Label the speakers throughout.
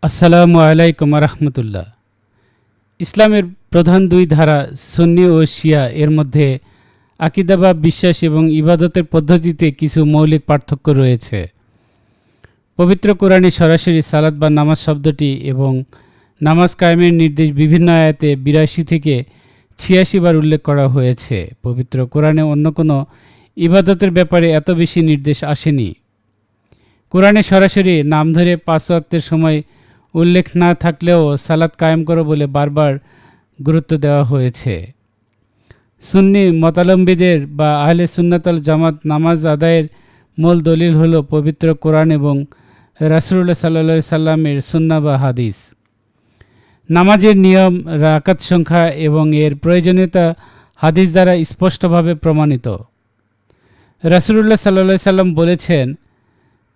Speaker 1: আসসালামু আলাইকুম রহমতুল্লাহ। ইসলামের প্রধান দুই ধারা সুন্নি ও শিয়া এর মধ্যে আকীদা বা বিশ্বাস এবং ইবাদতের পদ্ধতিতে কিছু মৌলিক পার্থক্য রয়েছে। পবিত্র কোরআনে সরাসরি সালাত বা নামাজ শব্দটি এবং নামাজ কায়েমের নির্দেশ বিভিন্ন আয়াতে ৮২ থেকে ৮৬ বার উল্লেখ করা হয়েছে। পবিত্র কোরআনে অন্য কোনো ইবাদতের ব্যাপারে এত বেশি নির্দেশ আসেনি। কোরআনে সরাসরি নাম ধরে ৫ ওয়াক্তের সময় উল্লেখ না থাকলেও সালাত কায়েম করো বলে বারবার গুরুত্ব দেওয়া হয়েছে। সুন্নি মতাবলম্বীদের বা আহলে সুন্নাতুল জামাত নামাজ আদায়ের মূল দলিল হলো পবিত্র কোরআন এবং রাসূলুল্লাহ সাল্লাল্লাহু আলাইহি সাল্লামের সুন্নাহ বা হাদিস। নামাজের নিয়ম, রাকাত সংখ্যা এবং এর প্রয়োজনীয়তা হাদিস দ্বারা স্পষ্টভাবে প্রমাণিত। রাসূলুল্লাহ সাল্লাল্লাহু আলাইহি সাল্লাম বলেছেন,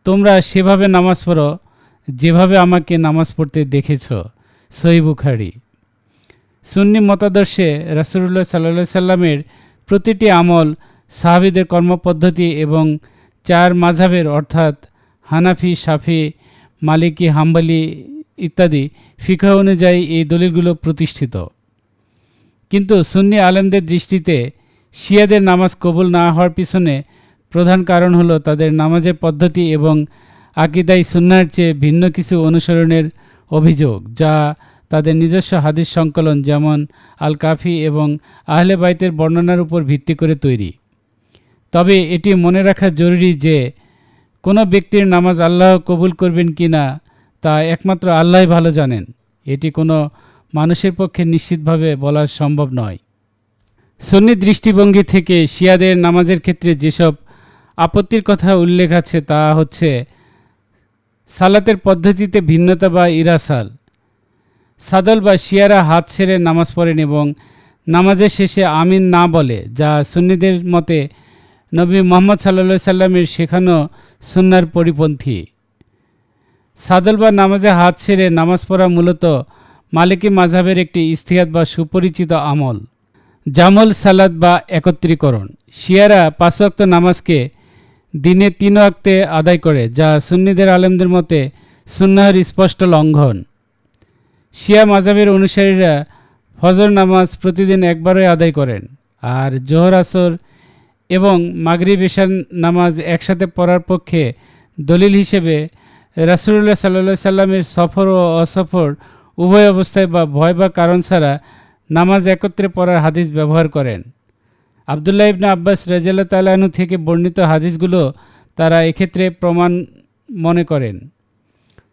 Speaker 1: তোমরা সেভাবে নামাজ পড়ো যেভাবে আমাকে নামাজ পড়তে দেখেছ। সহিহ বুখারী। সুন্নি মতাদর্শে রাসূলুল্লাহ সাল্লাল্লাহু আলাইহি সাল্লামের প্রতিটি আমল, সাহাবীদের কর্মপদ্ধতি এবং চার মাযহাবের অর্থাৎ হানাফি, শাফি, মালিকি, হাম্বলি ইত্যাদি ফিকহ অনুযায়ী এই দলিলগুলো প্রতিষ্ঠিত। কিন্তু সুন্নি আলেমদের দৃষ্টিতে শিয়াদের নামাজ কবুল না হওয়ার পিছনে প্রধান কারণ হলো তাদের নামাজের পদ্ধতি এবং আকীদায় সুন্নাহর চেয়ে ভিন্ন কিছু অনুসরণের অভিযোগ, যা তাদের নিজস্ব হাদিস সংকলন যেমন আল কাফি এবং আহলে বাইতের বর্ণনার উপর ভিত্তি করে তৈরি। তবে এটি মনে রাখা জরুরি যে কোনো ব্যক্তির নামাজ আল্লাহ কবুল করবেন কি না তা একমাত্র আল্লাহই ভালো জানেন। এটি কোনো মানুষের পক্ষে নিশ্চিতভাবে বলা সম্ভব নয়। সুন্নি দৃষ্টিভঙ্গি থেকে শিয়াদের নামাজের ক্ষেত্রে যেসব আপত্তির কথা উল্লেখ আছে তা হচ্ছে সালাতের পদ্ধতিতে ভিন্নতা বা ইরাসাল। সাদল বা শিয়ারা হাত ছেড়ে নামাজ পড়েন এবং নামাজের শেষে আমিন না বলে, যা সুন্নিদের মতে নবী মুহাম্মদ সাল্লাল্লাহু আলাইহি সাল্লামের শেখানো সুন্নাহর পরিপন্থী। সাদল বা নামাজে হাত ছেড়ে নামাজ পড়া মূলত মালিকি মাযহাবের একটি ইজতিহাদ বা সুপরিচিত আমল। জামল সালাত বা একত্রীকরণ। শিয়ারা ৫ ওয়াক্ত নামাজকে দিনে ৩ ওয়াক্তে আদায় করে, যা সুন্নিদের আলেমদের মতে সুন্নাহর স্পষ্ট লঙ্ঘন। শিয়া মাযহাবের অনুসারীরা ফজর নামাজ প্রতিদিন একবারই আদায় করেন, আর জোহর, আসর এবং মাগরিব, এশার নামাজ একসাথে পড়ার পক্ষে দলিল হিসেবে রাসূলুল্লাহ সাল্লাল্লাহু আলাইহি সাল্লামের সফর ও অসফর উভয় অবস্থায় বা ভয় বা কারণ ছাড়া নামাজ একত্রে পড়ার হাদিস ব্যবহার করেন। আব্দুল্লাহ ইবনে আব্বাস রাদিয়াল্লাহু তাআলা আনহু থেকে বর্ণিত হাদিসগুলো তারা এক্ষেত্রে প্রমাণ মনে করেন।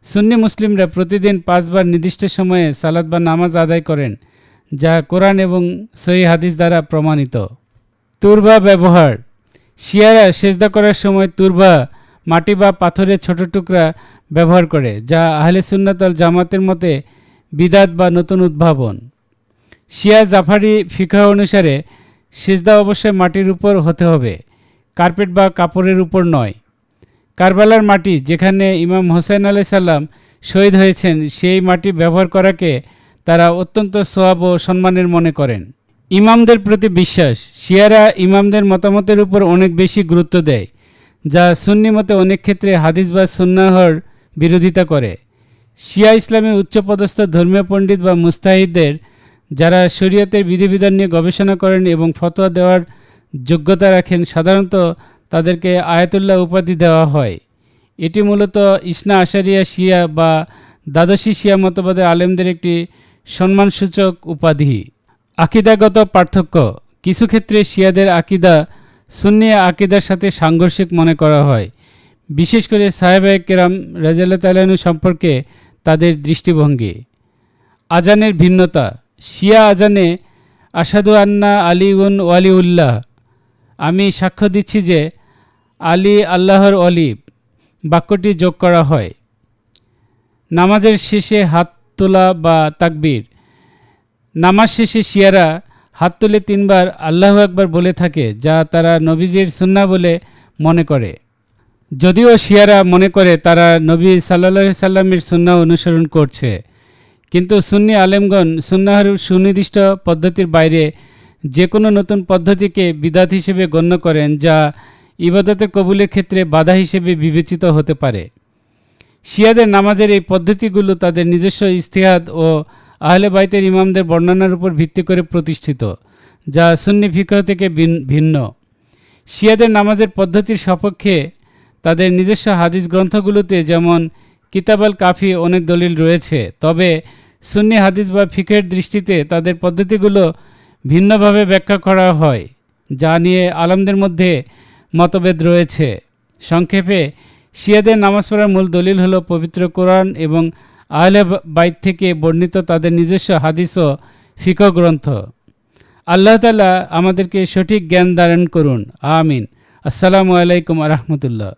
Speaker 1: সুন্নি মুসলিমরা প্রতিদিন ৫ বার নির্দিষ্ট সময়ে সালাত বা নামাজ আদায় করেন, যা কোরআন এবং সহিহ হাদিস দ্বারা প্রমাণিত। তুরবা ব্যবহার। শিয়ারা সেজদা করার সময় তুরবা, মাটি বা পাথরের ছোট টুকরা ব্যবহার করে, যা আহলে সুন্নাত ওয়াল জামাতের মতে বিদআত বা নতুন উদ্ভাবন। শিয়া জাফারি ফিকহ অনুসারে সিজদা অবশ্যই মাটির উপর হতে হবে, কার্পেট বা কাপড়ের উপর নয়। কারবালার মাটি, যেখানে ইমাম হোসেন আলাইহিস সালাম শহীদ হয়েছেন, সেই মাটি ব্যবহার করাকে তারা অত্যন্ত সওয়াব ও সম্মানের মনে করেন। ইমামদের প্রতি বিশ্বাস। শিয়ারা ইমামদের মতামতের উপর অনেক বেশি গুরুত্ব দেয়, যা সুন্নি মতে অনেক ক্ষেত্রে হাদিস বা সুন্নাহর বিরোধিতা করে। শিয়া ইসলামের উচ্চপদস্থ ধর্মীয় পণ্ডিত বা মুস্তাহিদদের, যারা শরীয়তের বিধিবিধান নিয়ে গবেষণা করেন এবং ফতোয়া দেওয়ার যোগ্যতা রাখেন, সাধারণত তাদেরকে আয়াতুল্লাহ উপাধি দেওয়া হয়। এটি মূলত ইসনা আশারিয়া শিয়া বা দ্বাদশী শিয়া মতবাদের আলেমদের একটি সম্মানসূচক উপাধি। আকীদাগত পার্থক্য। কিছু ক্ষেত্রে শিয়াদের আকীদা সুন্নি আকীদার সাথে সাংঘর্ষিক মনে করা হয়, বিশেষ করে সাহাবায়ে কেরাম রাদিয়াল্লাহু তাআলা আনহু সম্পর্কে তাদের দৃষ্টিভঙ্গি। আজানের ভিন্নতা। শিয়া আজানে আশহাদু আন্না আলিউন ওয়ালিউল্লাহ, আমি সাক্ষ্য দিচ্ছি যে আলী আল্লাহর ওয়ালি বাক্যটি যোগ করা হয়। নামাজের শেষে হাত তোলা বা তাকবীর। নামাজ শেষে শিয়ারা হাত তুলে ৩ বার আল্লাহু আকবার বলে থাকে, যা তারা নবীজির সুন্নাহ বলে মনে করে। যদিও শিয়ারা মনে করে তারা নবী সাল্লাল্লাহু আলাইহি সাল্লামের সুন্নাহ অনুসরণ করছে, কিন্তু সুন্নি আলেমগণ সুন্নাহর সুনির্দিষ্ট পদ্ধতির বাইরে যে কোনো নতুন পদ্ধতিকে বিদআত হিসেবে গণ্য করেন, যা ইবাদতের কবুলের ক্ষেত্রে বাধা হিসেবে বিবেচিত হতে পারে। শিয়াদের নামাজের এই পদ্ধতিগুলো তাদের নিজস্ব ইজতিহাদ ও আহলে বাইতের ইমামদের বর্ণনার উপর ভিত্তি করে প্রতিষ্ঠিত, যা সুন্নি ফিকহ থেকে ভিন্ন। শিয়াদের নামাজের পদ্ধতির সপক্ষে তাদের নিজস্ব হাদিস গ্রন্থগুলোতে যেমন কিতাব আল কাফি অনেক দলিল রয়েছে, তবে সুন্নি হাদিস বা ফিকহের দৃষ্টিতে তাদের পদ্ধতিগুলো ভিন্নভাবে ব্যাখ্যা করা হয়, যা নিয়ে আলেমদের মধ্যে মতভেদ রয়েছে। সংক্ষেপে, শিয়াদের নামাজ পড়ার মূল দলিল হলো পবিত্র কোরআন এবং আহলে বাইত থেকে বর্ণিত তাদের নিজস্ব হাদিস ও ফিকহ গ্রন্থ। আল্লাহ তাআলা আমাদেরকে সঠিক জ্ঞান দান করুন, আমিন। আসসালামু আলাইকুম ওয়া রাহমাতুল্লাহ।